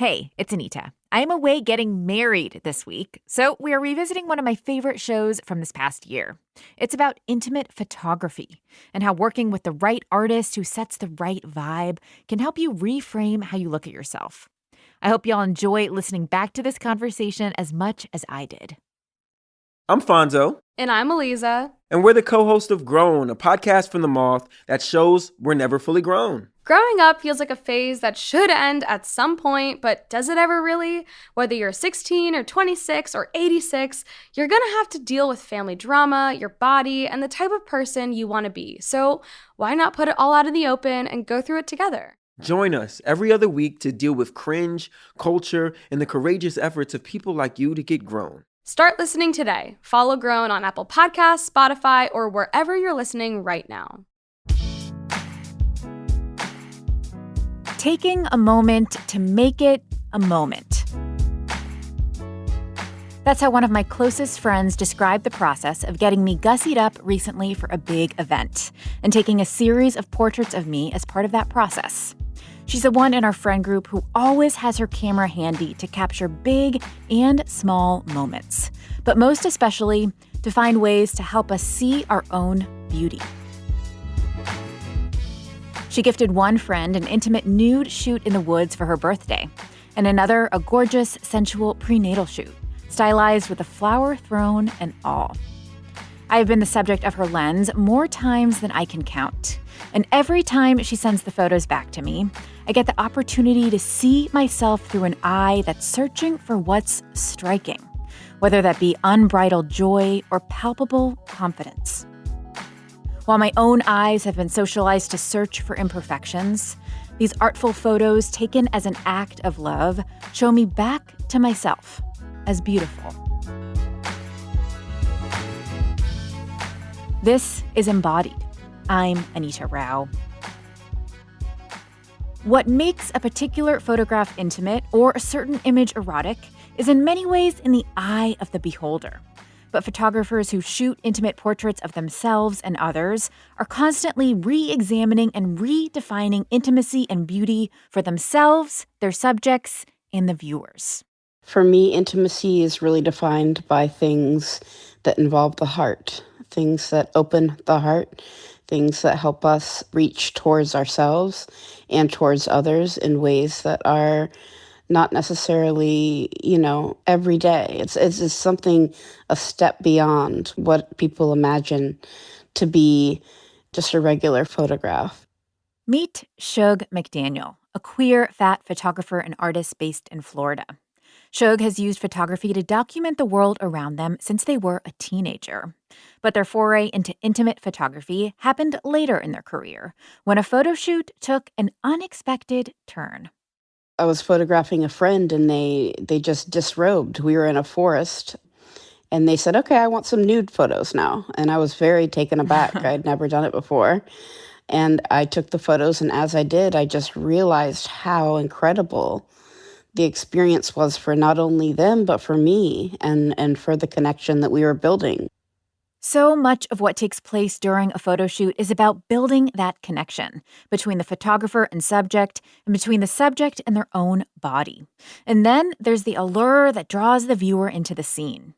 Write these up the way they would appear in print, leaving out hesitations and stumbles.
Hey, it's Anita. I am away getting married this week, so we are revisiting one of my favorite shows from this past year. It's about intimate photography and how working with the right artist who sets the right vibe can help you reframe how you look at yourself. I hope y'all enjoy listening back to this conversation as much as I did. I'm Fonzo. And I'm Eliza. And we're the co-host of Grown, a podcast from the Moth that shows we're never fully grown. Growing up feels like a phase that should end at some point, but does it ever really? Whether you're 16 or 26 or 86, you're gonna have to deal with family drama, your body, and the type of person you want to be. So why not put it all out in the open and go through it together? Join us every other week to deal with cringe, culture, and the courageous efforts of people like you to get grown. Start listening today. Follow Grown on Apple Podcasts, Spotify, or wherever you're listening right now. Taking a moment to make it a moment. That's how one of my closest friends described the process of getting me gussied up recently for a big event and taking a series of portraits of me as part of that process. She's the one in our friend group who always has her camera handy to capture big and small moments, but most especially to find ways to help us see our own beauty. She gifted one friend an intimate nude shoot in the woods for her birthday, and another a gorgeous, sensual prenatal shoot, stylized with a flower throne and all. I have been the subject of her lens more times than I can count, and every time she sends the photos back to me, I get the opportunity to see myself through an eye that's searching for what's striking, whether that be unbridled joy or palpable confidence. While my own eyes have been socialized to search for imperfections, these artful photos taken as an act of love show me back to myself as beautiful. This is Embodied. I'm Anita Rao. What makes a particular photograph intimate or a certain image erotic is in many ways in the eye of the beholder. But photographers who shoot intimate portraits of themselves and others are constantly re-examining and redefining intimacy and beauty for themselves, their subjects, and the viewers. For me, intimacy is really defined by things that involve the heart, things that open the heart, things that help us reach towards ourselves and towards others in ways that are not necessarily, every day. It's something a step beyond what people imagine to be just a regular photograph. Meet Shug McDaniel, a queer, fat photographer and artist based in Florida. Shug has used photography to document the world around them since they were a teenager. But their foray into intimate photography happened later in their career, when a photo shoot took an unexpected turn. I was photographing a friend and they just disrobed. We were in a forest and they said, okay, I want some nude photos now. And I was very taken aback. I'd never done it before. And I took the photos, and as I did, I just realized how incredible the experience was for not only them, but for me and for the connection that we were building. So much of what takes place during a photo shoot is about building that connection between the photographer and subject, and between the subject and their own body. And then there's the allure that draws the viewer into the scene.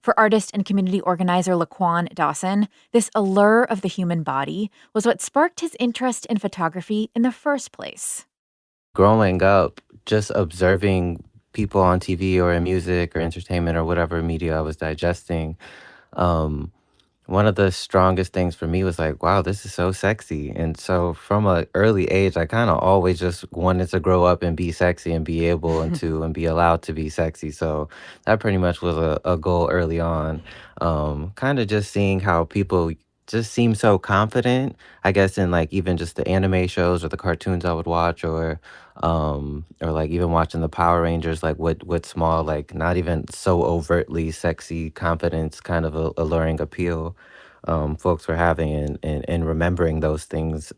For artist and community organizer Laquan Dawson, this allure of the human body was what sparked his interest in photography in the first place. Growing up, just observing people on TV or in music or entertainment or whatever media I was digesting, one of the strongest things for me was like, wow, this is so sexy. And so from an early age, I kind of always just wanted to grow up and be sexy and be able and be allowed to be sexy. So that pretty much was a goal early on. Kind of just seeing how people just seem so confident, I guess, in like even just the anime shows or the cartoons I would watch, or like even watching the Power Rangers, like what small, like not even so overtly sexy confidence kind of alluring appeal folks were having, and remembering those things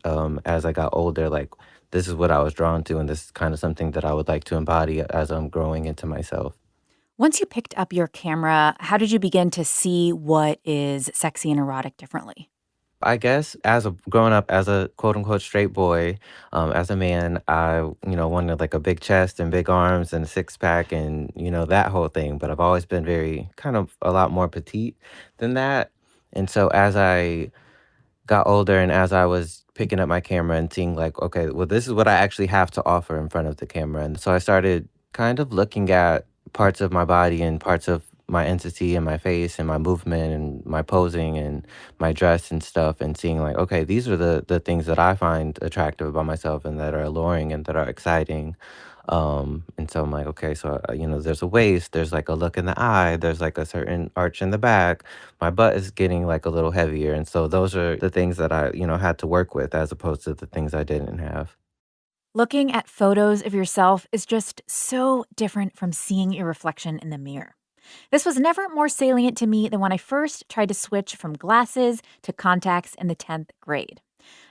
as I got older, like this is what I was drawn to, and this is kind of something that I would like to embody as I'm growing into myself. Once you picked up your camera, how did you begin to see what is sexy and erotic differently? I guess growing up as a quote unquote straight boy, as a man, I wanted like a big chest and big arms and a six pack and that whole thing. But I've always been very kind of a lot more petite than that. And so as I got older and as I was picking up my camera and seeing like, okay, well, this is what I actually have to offer in front of the camera. And so I started kind of looking at parts of my body and parts of my entity and my face and my movement and my posing and my dress and stuff and seeing like, okay, these are the things that I find attractive about myself and that are alluring and that are exciting. And so I'm like, okay, so there's a waist, there's like a look in the eye, there's like a certain arch in the back. My butt is getting like a little heavier. And so those are the things that I had to work with as opposed to the things I didn't have. Looking at photos of yourself is just so different from seeing your reflection in the mirror. This was never more salient to me than when I first tried to switch from glasses to contacts in the 10th grade.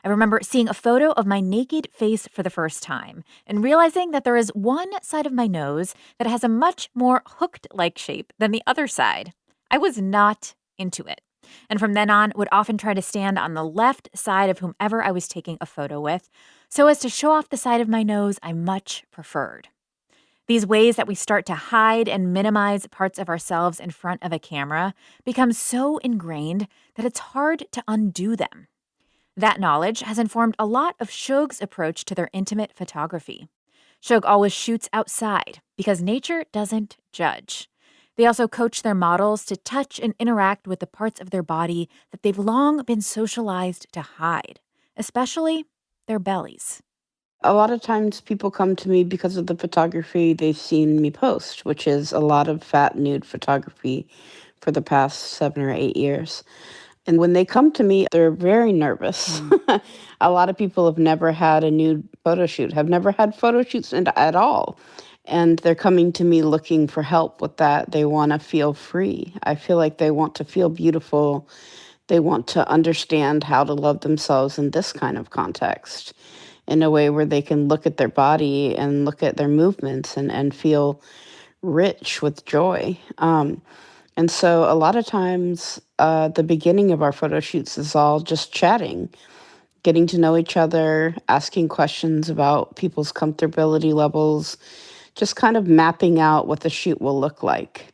I remember seeing a photo of my naked face for the first time and realizing that there is one side of my nose that has a much more hooked like shape than the other side. I was not into it. And from then on, would often try to stand on the left side of whomever I was taking a photo with so as to show off the side of my nose I much preferred. These ways that we start to hide and minimize parts of ourselves in front of a camera become so ingrained that it's hard to undo them. That knowledge has informed a lot of Shug's approach to their intimate photography. Shug always shoots outside because nature doesn't judge. They also coach their models to touch and interact with the parts of their body that they've long been socialized to hide, especially their bellies. A lot of times people come to me because of the photography they've seen me post, which is a lot of fat nude photography for the past 7 or 8 years. And when they come to me, they're very nervous. A lot of people have never had a nude photo shoot, have never had photo shoots at all. And they're coming to me looking for help with that. They want to feel free. I feel like they want to feel beautiful. They want to understand how to love themselves in this kind of context, in a way where they can look at their body and look at their movements and feel rich with joy. And so a lot of times, the beginning of our photo shoots is all just chatting, getting to know each other, asking questions about people's comfortability levels, just kind of mapping out what the shoot will look like.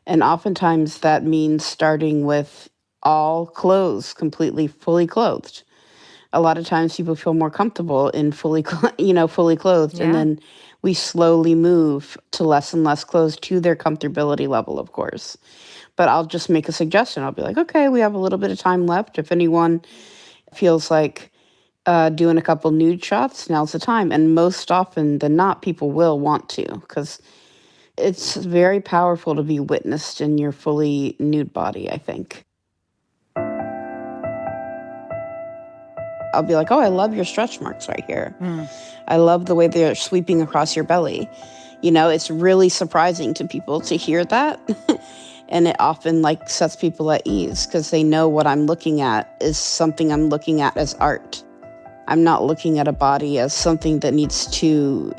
And oftentimes that means starting with all clothes, completely fully clothed. A lot of times people feel more comfortable in fully clothed, and Yeah. then we slowly move to less and less clothes to their comfortability level, of course. But I'll just make a suggestion. I'll be like, okay, we have a little bit of time left. If anyone feels like doing a couple nude shots, now's the time. And most often than not, people will want to, because it's very powerful to be witnessed in your fully nude body, I think. I'll be like, oh, I love your stretch marks right here. I love the way they're sweeping across your belly. It's really surprising to people to hear that. And it often like sets people at ease because they know what I'm looking at is something I'm looking at as art. I'm not looking at a body as something that needs to,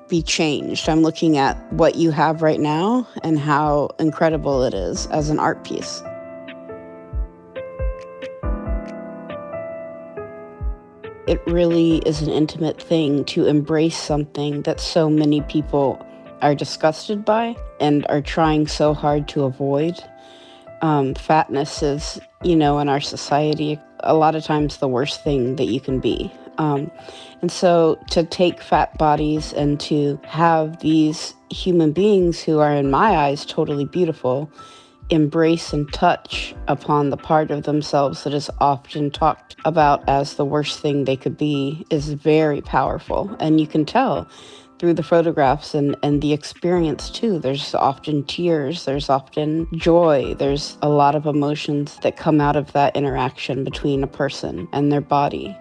be changed. I'm looking at what you have right now and how incredible it is as an art piece. It really is an intimate thing to embrace something that so many people are disgusted by and are trying so hard to avoid. Fatness is, in our society, a lot of times the worst thing that you can be. And so to take fat bodies and to have these human beings who are, in my eyes, totally beautiful, embrace and touch upon the part of themselves that is often talked about as the worst thing they could be is very powerful. And you can tell through the photographs and the experience too. There's often tears, there's often joy, there's a lot of emotions that come out of that interaction between a person and their body.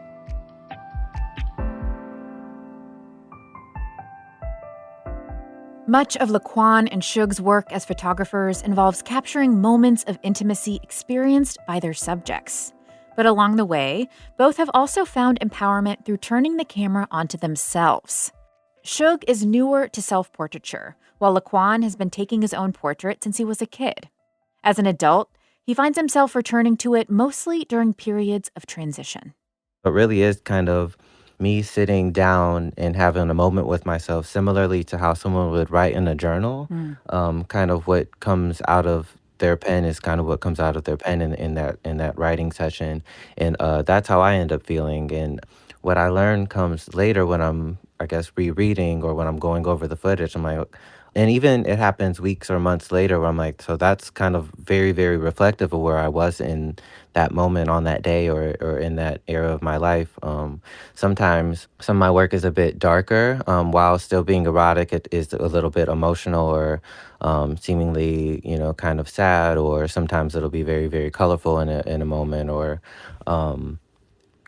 Much of Laquan and Shug's work as photographers involves capturing moments of intimacy experienced by their subjects. But along the way, both have also found empowerment through turning the camera onto themselves. Shug is newer to self-portraiture, while Laquan has been taking his own portrait since he was a kid. As an adult, He finds himself returning to it mostly during periods of transition. It really is kind of me sitting down and having a moment with myself, similarly to how someone would write in a journal. Mm. Kind of what comes out of their pen is kind of what comes out of their pen in that writing session, and that's how I end up feeling. And what I learn comes later when I'm, I guess, rereading or when I'm going over the footage. I'm like, and even it happens weeks or months later where I'm like, so that's kind of very, very reflective of where I was in that moment on that day or in that era of my life. Sometimes some of my work is a bit darker, while still being erotic. It is a little bit emotional or seemingly, kind of sad, or sometimes it'll be very, very colorful in a moment, or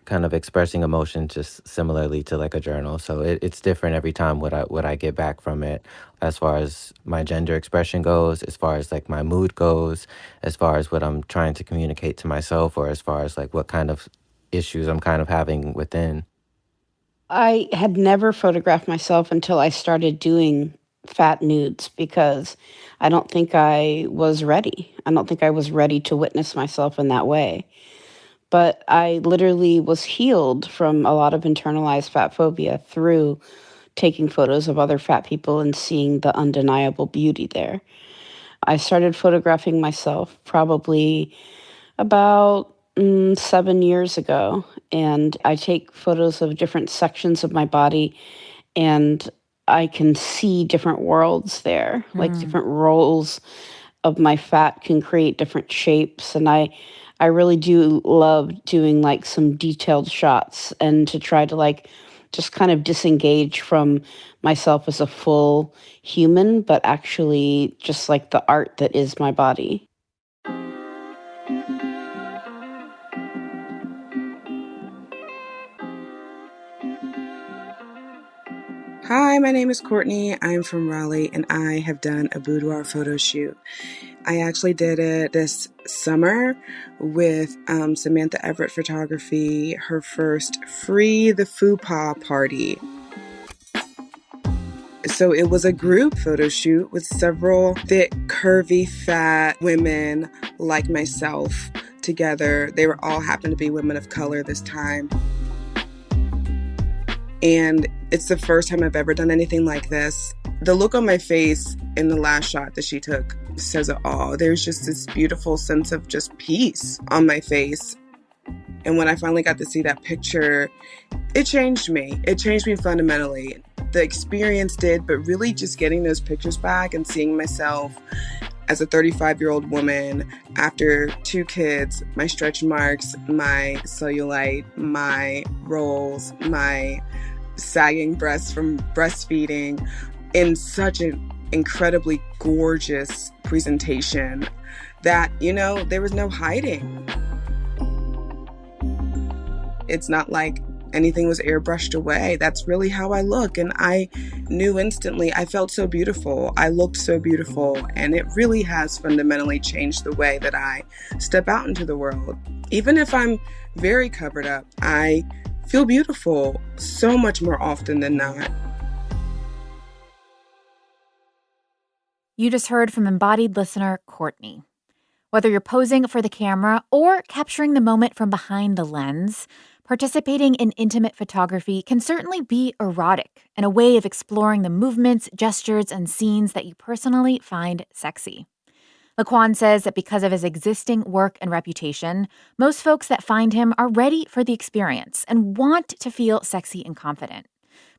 kind of expressing emotion just similarly to like a journal. So it's different every time what I get back from it, as far as my gender expression goes, as far as like my mood goes, as far as what I'm trying to communicate to myself, or as far as like what kind of issues I'm kind of having within. I had never photographed myself until I started doing fat nudes because I don't think I was ready. I don't think I was ready to witness myself in that way. But I literally was healed from a lot of internalized fat phobia through taking photos of other fat people and seeing the undeniable beauty there. I started photographing myself probably about 7 years ago, and I take photos of different sections of my body, and I can see different worlds there, like Mm. different roles of my fat can create different shapes. And I really do love doing like some detailed shots and to try to like just kind of disengage from myself as a full human, but actually just like the art that is my body. Hi, my name is Courtney. I'm from Raleigh and I have done a boudoir photo shoot. I actually did it this summer with Samantha Everett Photography, her first Free the Fupa party. So it was a group photo shoot with several thick, curvy, fat women like myself together. They were all happened to be women of color this time. And it's the first time I've ever done anything like this. The look on my face in the last shot that she took says it all. There's just this beautiful sense of just peace on my face. And when I finally got to see that picture, it changed me. It changed me fundamentally. The experience did, but really just getting those pictures back and seeing myself as a 35-year-old woman after 2 kids, my stretch marks, my cellulite, my rolls, my sagging breasts from breastfeeding, in such an incredibly gorgeous presentation that, there was no hiding. It's not like anything was airbrushed away. That's really how I look. And I knew instantly, I felt so beautiful. I looked so beautiful. And it really has fundamentally changed the way that I step out into the world. Even if I'm very covered up, I feel beautiful so much more often than not. You just heard from embodied listener Courtney. Whether you're posing for the camera or capturing the moment from behind the lens, participating in intimate photography can certainly be erotic and a way of exploring the movements, gestures, and scenes that you personally find sexy. Laquan says that because of his existing work and reputation, most folks that find him are ready for the experience and want to feel sexy and confident.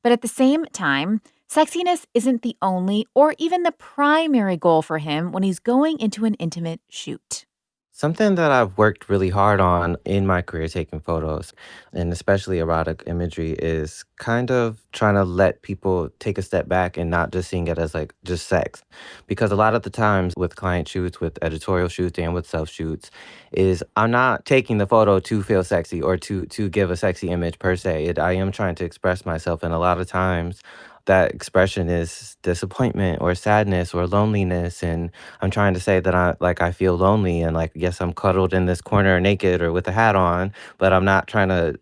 But at the same time, sexiness isn't the only or even the primary goal for him when he's going into an intimate shoot. Something that I've worked really hard on in my career taking photos, and especially erotic imagery, is kind of trying to let people take a step back and not just seeing it as like just sex. Because a lot of the times with client shoots, with editorial shoots, and with self shoots, is I'm not taking the photo to feel sexy or to give a sexy image per se. I am trying to express myself, and a lot of times that expression is disappointment or sadness or loneliness, and I'm trying to say that I feel lonely, and like, yes, I'm cuddled in this corner naked or with a hat on, but I'm not trying to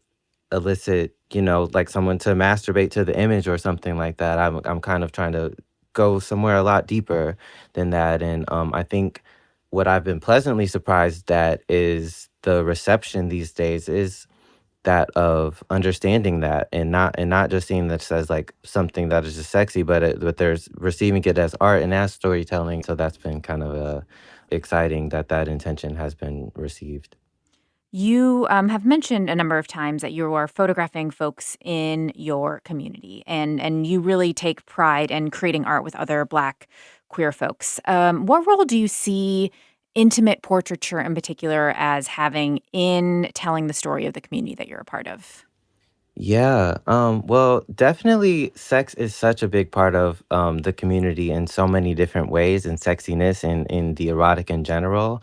elicit, like someone to masturbate to the image or something like that. I'm kind of trying to go somewhere a lot deeper than that. And I think what I've been pleasantly surprised at is the reception these days is that of understanding that and not just seeing this as like something that is just sexy, but there's receiving it as art and as storytelling. So that's been kind of exciting that that intention has been received. You have mentioned a number of times that you are photographing folks in your community, and you really take pride in creating art with other Black queer folks. What role do you see intimate portraiture in particular as having in telling the story of the community that you're a part of? Yeah, well, definitely sex is such a big part of the community in so many different ways, and sexiness and in the erotic in general,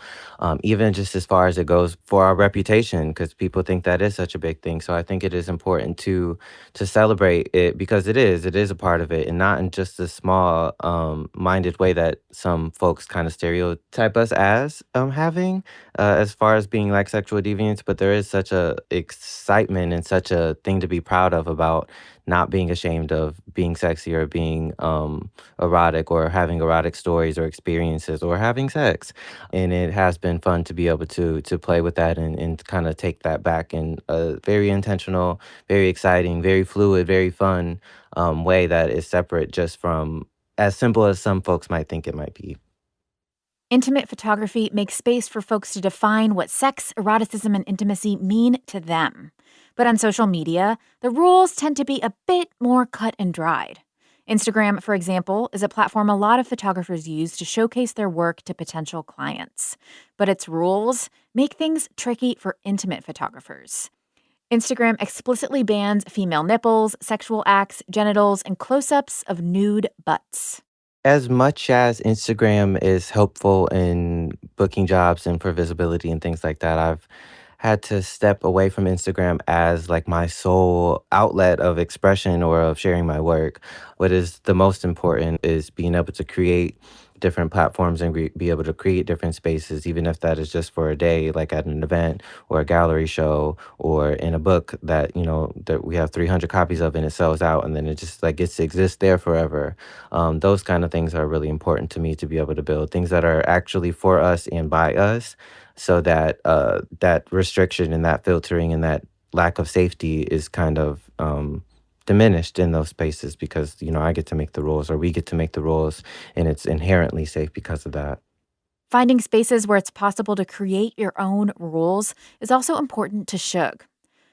even just as far as it goes for our reputation, because people think that is such a big thing. So I think it is important to celebrate it because it is a part of it, and not in just a small minded way that some folks kind of stereotype us as as far as being like sexual deviants, but there is such a excitement and such a thing to be proud of about not being ashamed of being sexy or being erotic or having erotic stories or experiences or having sex. And it has been fun to be able to play with that and kind of take that back in a very intentional, very exciting, very fluid, very fun way that is separate just from as simple as some folks might think it might be. Intimate photography makes space for folks to define what sex, eroticism, and intimacy mean to them. But on social media, the rules tend to be a bit more cut and dried. Instagram, for example, is a platform a lot of photographers use to showcase their work to potential clients. But its rules make things tricky for intimate photographers. Instagram explicitly bans female nipples, sexual acts, genitals, and close ups of nude butts. As much as Instagram is helpful in booking jobs and for visibility and things like that, I've had to step away from Instagram as like my sole outlet of expression or of sharing my work. What is the most important is being able to create different platforms and be able to create different spaces, even if that is just for a day, like at an event or a gallery show or in a book that, that we have 300 copies of and it sells out and then it just like gets to exist there forever. Those kind of things are really important to me to be able to build things that are actually for us and by us so that that restriction and that filtering and that lack of safety is kind of diminished in those spaces because I get to make the rules or we get to make the rules and it's inherently safe because of that. Finding spaces where it's possible to create your own rules is also important to Shug.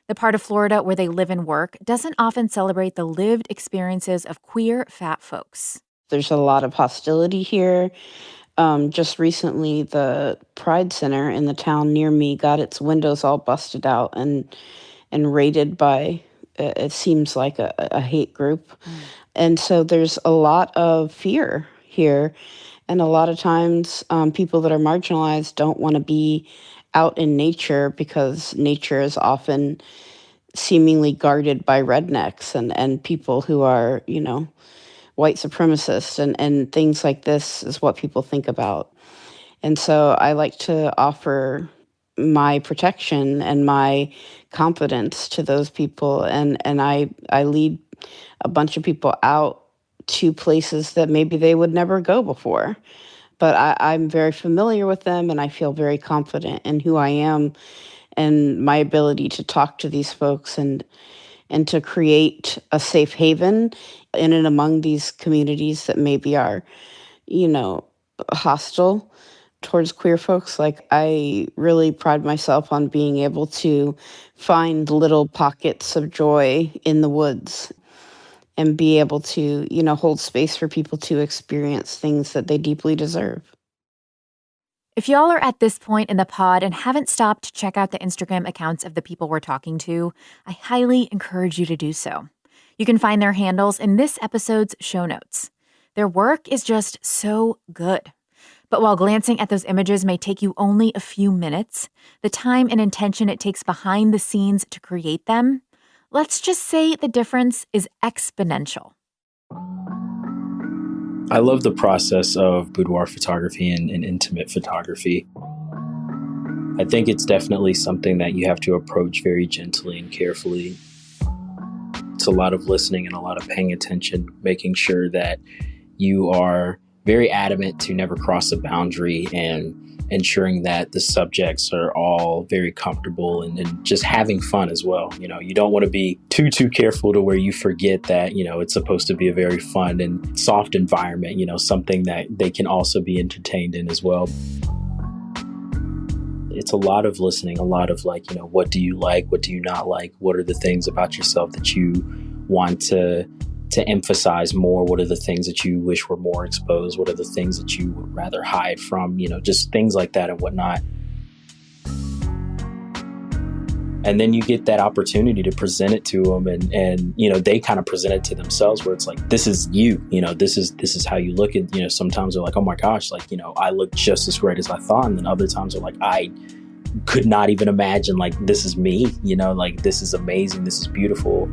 The part of Florida where they live and work doesn't often celebrate the lived experiences of queer fat folks. There's a lot of hostility here. Just recently, the Pride Center in the town near me got its windows all busted out and raided by, it seems like a hate group. And so there's a lot of fear here. And a lot of times, people that are marginalized don't want to be out in nature because nature is often seemingly guarded by rednecks and people who are, white supremacists and things like this is what people think about. And so I like to offer my protection and my confidence to those people. And I lead a bunch of people out to places that maybe they would never go before. But I'm very familiar with them and I feel very confident in who I am and my ability to talk to these folks and to create a safe haven in and among these communities that maybe are, hostile towards queer folks. Like, I really pride myself on being able to find little pockets of joy in the woods and be able to, hold space for people to experience things that they deeply deserve. If y'all are at this point in the pod and haven't stopped to check out the Instagram accounts of the people we're talking to, I highly encourage you to do so. You can find their handles in this episode's show notes. Their work is just so good. But while glancing at those images may take you only a few minutes, the time and intention it takes behind the scenes to create them, let's just say the difference is exponential. I love the process of boudoir photography and intimate photography. I think it's definitely something that you have to approach very gently and carefully. It's a lot of listening and a lot of paying attention, making sure that you are very adamant to never cross a boundary and ensuring that the subjects are all very comfortable and just having fun as well. You don't want to be too careful to where you forget that, it's supposed to be a very fun and soft environment, something that they can also be entertained in as well. It's a lot of listening, a lot of like, what do you like? What do you not like? What are the things about yourself that you want to emphasize more? What are the things that you wish were more exposed? What are the things that you would rather hide from? Just things like that and whatnot. And then you get that opportunity to present it to them and they kind of present it to themselves where it's like, this is you, this is how you look at, sometimes they're like, oh my gosh, like, I look just as great as I thought. And then other times they're like, I could not even imagine, like, this is me, like, this is amazing. This is beautiful.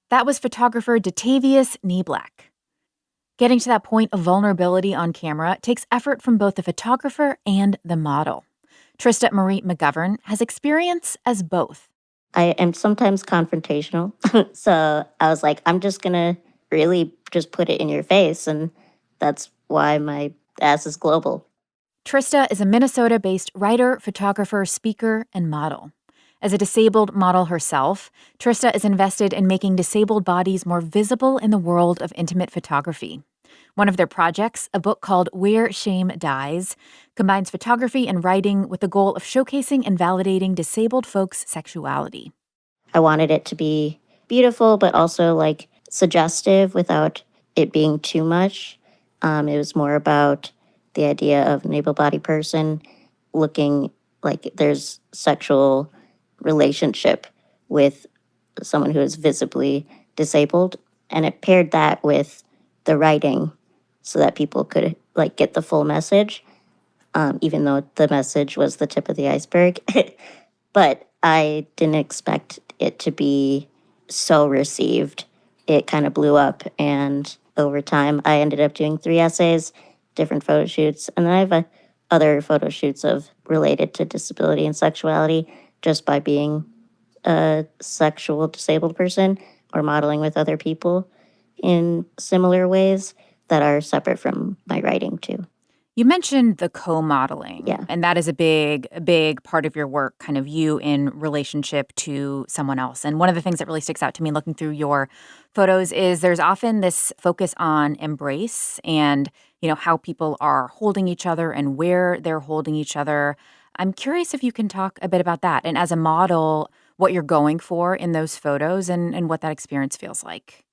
That was photographer Datavius Neblack. Getting to that point of vulnerability on camera takes effort from both the photographer and the model. Trista Marie McGovern has experience as both. I am sometimes confrontational. So I was like, I'm just going to really just put it in your face. And that's why my ass is global. Trista is a Minnesota-based writer, photographer, speaker, and model. As a disabled model herself, Trista is invested in making disabled bodies more visible in the world of intimate photography. One of their projects, a book called Where Shame Dies, combines photography and writing with the goal of showcasing and validating disabled folks' sexuality. I wanted it to be beautiful, but also like suggestive without it being too much. It was more about the idea of an able-bodied person looking like there's sexual relationship with someone who is visibly disabled. And it paired that with the writing so that people could like get the full message, even though the message was the tip of the iceberg. But I didn't expect it to be so received. It kind of blew up, and over time I ended up doing 3 essays, different photo shoots, and then I have other photo shoots related to disability and sexuality just by being a sexual disabled person or modeling with other people in similar ways that are separate from my writing too. You mentioned the co-modeling, Yeah. and that is a big part of your work, kind of you in relationship to someone else. And one of the things that really sticks out to me looking through your photos is there's often this focus on embrace and, how people are holding each other and where they're holding each other. I'm curious if you can talk a bit about that. And as a model, what you're going for in those photos and what that experience feels like.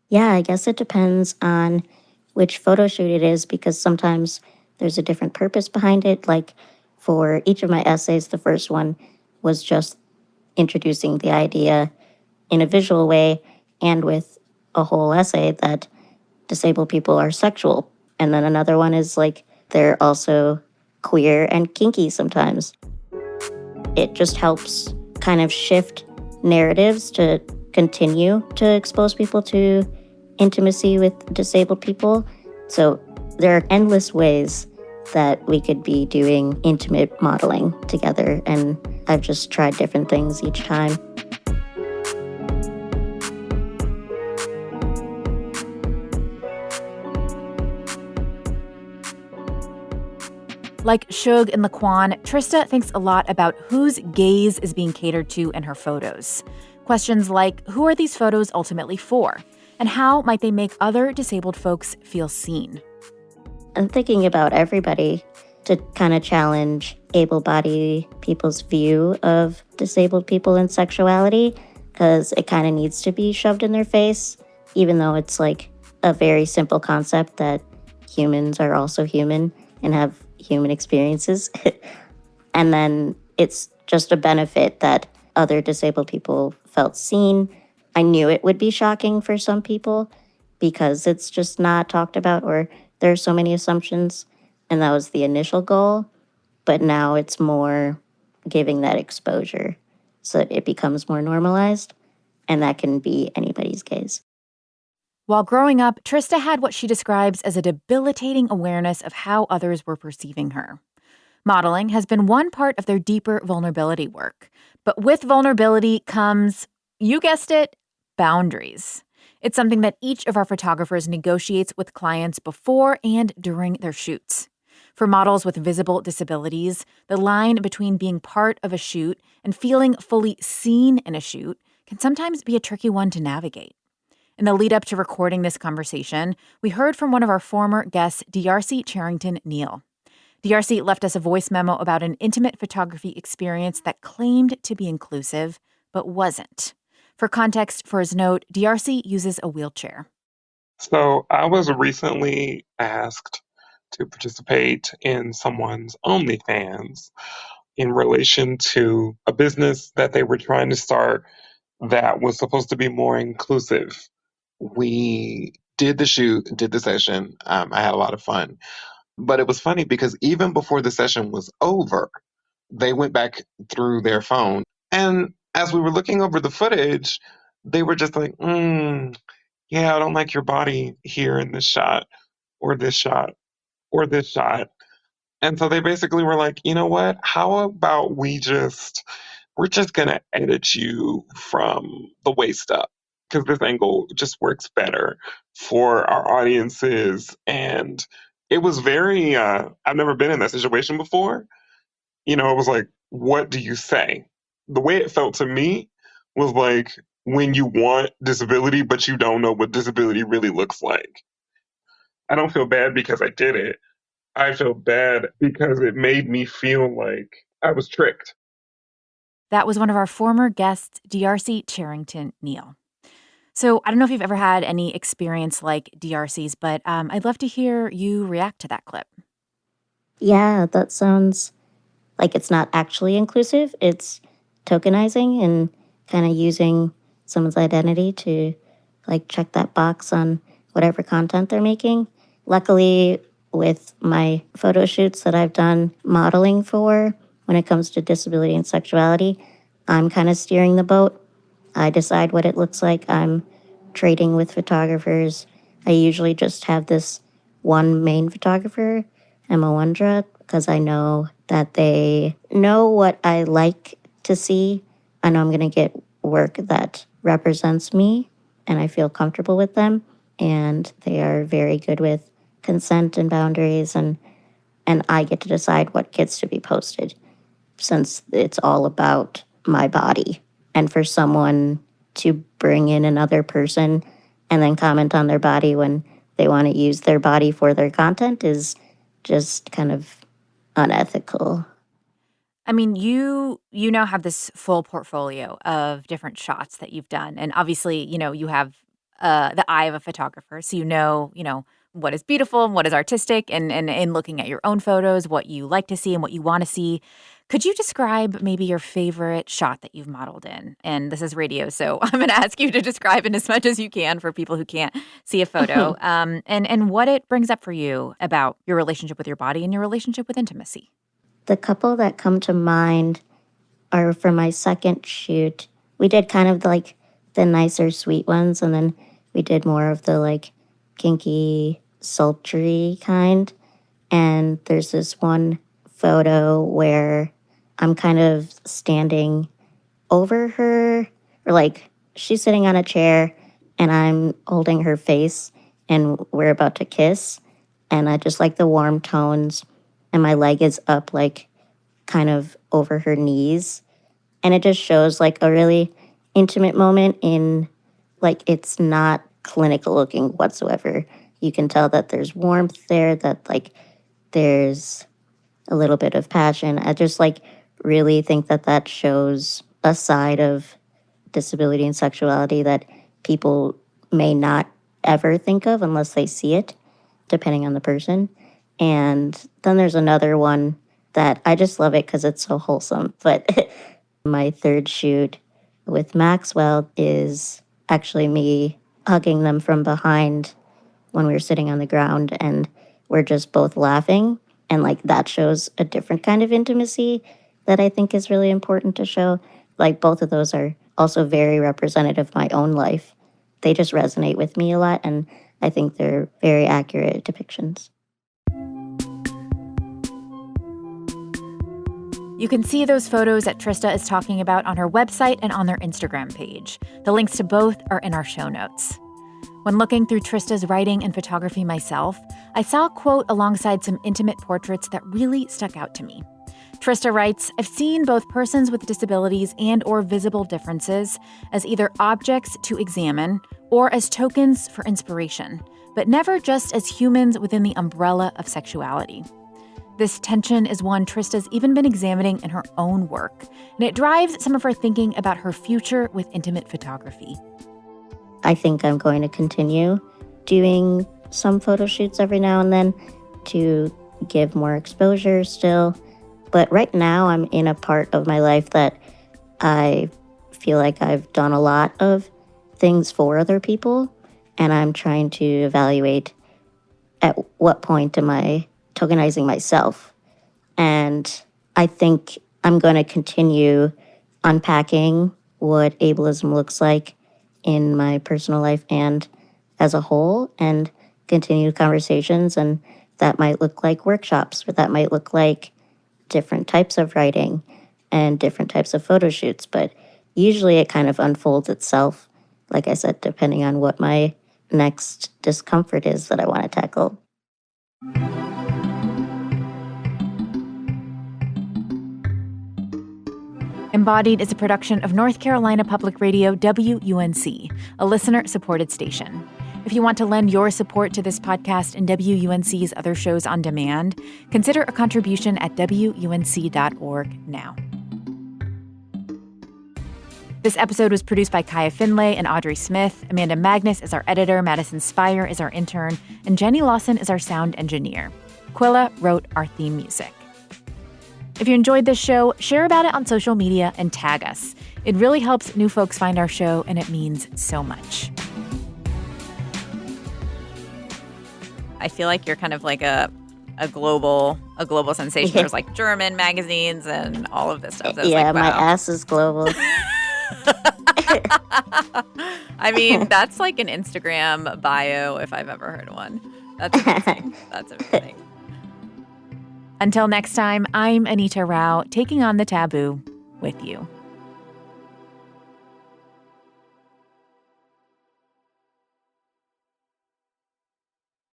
Yeah, I guess it depends on which photo shoot it is because sometimes there's a different purpose behind it. Like for each of my essays, the first one was just introducing the idea in a visual way and with a whole essay that disabled people are sexual. And then another one is like they're also queer and kinky sometimes. It just helps kind of shift narratives to continue to expose people to intimacy with disabled people. So there are endless ways that we could be doing intimate modeling together, and I've just tried different things each time. Like Shug and Laquan, Trista thinks a lot about whose gaze is being catered to in her photos. Questions like, who are these photos ultimately for? And how might they make other disabled folks feel seen? I'm thinking about everybody to kind of challenge able-bodied people's view of disabled people and sexuality, because it kind of needs to be shoved in their face, even though it's like a very simple concept that humans are also human and have human experiences. And then it's just a benefit that other disabled people felt seen. I knew it would be shocking for some people because it's just not talked about or there are so many assumptions, and that was the initial goal. But now it's more giving that exposure so that it becomes more normalized, and that can be anybody's gaze. While growing up, Trista had what she describes as a debilitating awareness of how others were perceiving her. Modeling has been one part of their deeper vulnerability work. But with vulnerability comes, you guessed it, boundaries. It's something that each of our photographers negotiates with clients before and during their shoots. For models with visible disabilities, the line between being part of a shoot and feeling fully seen in a shoot can sometimes be a tricky one to navigate. In the lead up to recording this conversation, we heard from one of our former guests, DRC Charrington-Neal. DRC left us a voice memo about an intimate photography experience that claimed to be inclusive, but wasn't. For context for his note, DRC uses a wheelchair. So I was recently asked to participate in someone's OnlyFans in relation to a business that they were trying to start that was supposed to be more inclusive. We did the shoot, did the session. I had a lot of fun. But it was funny because even before the session was over, they went back through their phone. And as we were looking over the footage, they were just like, yeah, I don't like your body here in this shot, or this shot, or this shot. And so they basically were like, you know what? How about we're just going to edit you from the waist up because this angle just works better for our audiences. And it was very, I've never been in that situation before. It was like, what do you say? The way it felt to me was like when you want disability, but you don't know what disability really looks like. I don't feel bad because I did it. I feel bad because it made me feel like I was tricked. That was one of our former guests, DRC Charrington-Neal. So I don't know if you've ever had any experience like DRC's, but I'd love to hear you react to that clip. Yeah, that sounds like it's not actually inclusive. It's tokenizing and kind of using someone's identity to like check that box on whatever content they're making. Luckily, with my photo shoots that I've done modeling for, when it comes to disability and sexuality, I'm kind of steering the boat. I decide what it looks like. I'm trading with photographers. I usually just have this one main photographer, Emma Wondra, because I know that they know what I like to see. I know I'm going to get work that represents me, and I feel comfortable with them. And they are very good with consent and boundaries, and I get to decide what gets to be posted, since it's all about my body. And for someone to bring in another person and then comment on their body when they want to use their body for their content is just kind of unethical. I mean, you now have this full portfolio of different shots that you've done. And obviously, you have the eye of a photographer. So what is beautiful and what is artistic, and in looking at your own photos, what you like to see and what you want to see. Could you describe maybe your favorite shot that you've modeled in? And this is radio, so I'm going to ask you to describe it as much as you can for people who can't see a photo, and what it brings up for you about your relationship with your body and your relationship with intimacy. The couple that come to mind are for my second shoot. We did kind of like the nicer, sweet ones, and then we did more of the like kinky, sultry kind. And there's this one photo where I'm kind of standing over her, or like she's sitting on a chair and I'm holding her face and we're about to kiss. And I just like the warm tones, and my leg is up like kind of over her knees. And it just shows like a really intimate moment in like it's not clinical looking whatsoever. You can tell that there's warmth there, that like there's a little bit of passion. I just like really think that that shows a side of disability and sexuality that people may not ever think of unless they see it, depending on the person. And then there's another one that I just love it because it's so wholesome. But my third shoot with Maxwell is actually me hugging them from behind when we were sitting on the ground, and we're just both laughing. And like that shows a different kind of intimacy that I think is really important to show. Like both of those are also very representative of my own life. They just resonate with me a lot, and I think they're very accurate depictions. You can see those photos that Trista is talking about on her website and on their Instagram page. The links to both are in our show notes. When looking through Trista's writing and photography myself, I saw a quote alongside some intimate portraits that really stuck out to me. Trista writes, "I've seen both persons with disabilities and or visible differences as either objects to examine or as tokens for inspiration, but never just as humans within the umbrella of sexuality." This tension is one Trista's even been examining in her own work, and it drives some of her thinking about her future with intimate photography. I think I'm going to continue doing some photo shoots every now and then to give more exposure still. But right now I'm in a part of my life that I feel like I've done a lot of things for other people, and I'm trying to evaluate at what point am I tokenizing myself. And I think I'm going to continue unpacking what ableism looks like in my personal life and as a whole, and continue conversations. And that might look like workshops, or that might look like different types of writing and different types of photo shoots. But usually it kind of unfolds itself, like I said, depending on what my next discomfort is that I want to tackle. Embodied is a production of North Carolina Public Radio WUNC, a listener-supported station. If you want to lend your support to this podcast and WUNC's other shows on demand, consider a contribution at WUNC.org now. This episode was produced by Kaya Finlay and Audrey Smith. Amanda Magnus is our editor, Madison Spire is our intern, and Jenny Lawson is our sound engineer. Quilla wrote our theme music. If you enjoyed this show, share about it on social media and tag us. It really helps new folks find our show, and it means so much. I feel like you're kind of like a global sensation. There's like German magazines and all of this stuff. Yeah, like, wow. My ass is global. I mean, that's like an Instagram bio if I've ever heard one. That's amazing. That's amazing. Until next time, I'm Anita Rao, taking on the taboo with you.